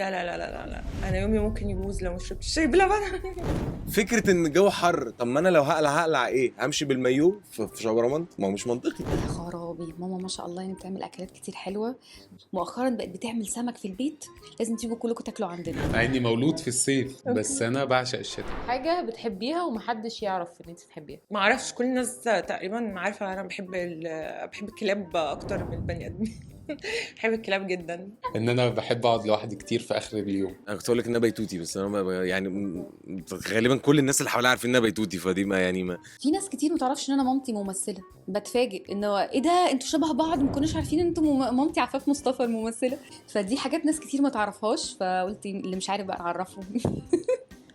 لا لا لا لا لا، انا يومي ممكن يبوظ لو ما شربتش شاي بلبن. فكره ان الجو حر، طب ما انا لو هقلع ايه؟ همشي بالمايو في شاورما؟ ما هو مش منطقي. يا خرابي، ماما ما شاء الله يعني بتعمل اكلات كتير حلوه. مؤخرا بقت بتعمل سمك في البيت، لازم تيجوا كلكم تاكلوا عندنا. مع اني مولود في الصيف بس انا بعشق الشتاء. حاجة بتحبيها ومحدش يعرف ان انت تحبيها. ما اعرفش، كل الناس تقريبا عارفه انا بحب الكلاب اكتر من البني ادمين. بحب الكلاب جدا. ان انا بحب اقعد لوحدي كتير في اخر اليوم. انا كنت اقول لك ان انا بيتوتي، بس انا يعني غالبا كل الناس اللي حواليا عارفين ان انا بيتوتي، فدي ما يعني ما. في ناس كتير ما تعرفش ان انا مامتي ممثله، بتفاجئ انه ايه ده انتوا شبه بعض، ما كناش عارفين ان انتوا مامتي عفاف مصطفى الممثله. فدي حاجات ناس كتير ما تعرفهاش، فقلت اللي مش عارف بقى اعرفه.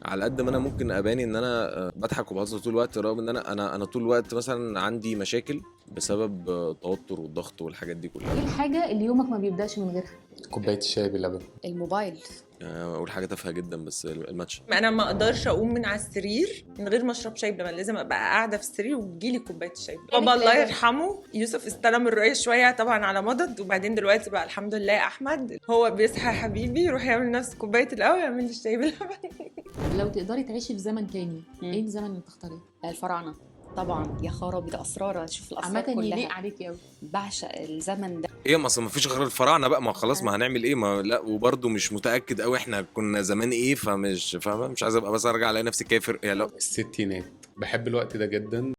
على قد ما انا ممكن اباني ان انا بضحك وبهزر طول الوقت، رغم ان انا طول الوقت مثلا عندي مشاكل بسبب التوتر والضغط والحاجات دي كلها. ايه الحاجة اللي يومك ما بيبدأش من غيرها؟ كوبايه الشاي بلبن. الموبايل. اقول حاجه تافهه جدا بس الماتش. انا ما اقدرش اقوم من على السرير من غير ما اشرب شاي بلبن، لازم ابقى قاعده في السرير وتجيلي كوبايه الشاي بلبن. بابا الله يرحمه يوسف استلم الرؤيه شويه طبعا على مضض، وبعدين دلوقتي بقى الحمد لله احمد هو بيصحى حبيبي يروح يعمل نفس كوبايه القهوه يعمل لي الشاي بلبن. لو تقدري تعيشي في زمن تاني، مم. ايه الزمن اللي تختاريه؟ الفراعنه طبعا. يا خرابي ده اسرار، شوف الاسرار عامة يليق كلها. عليكي قوي. بعشق الزمن ده. ايه ما اصل ما فيش غير الفراعنه بقى، ما خلاص ما هنعمل ايه؟ ما لا، وبرده مش متاكد قوي احنا كنا زمان ايه، فمش فاهمه، مش عايز ابقى بس ارجع الاقي نفسي كافر يعني. لا الستينات، بحب الوقت ده جدا.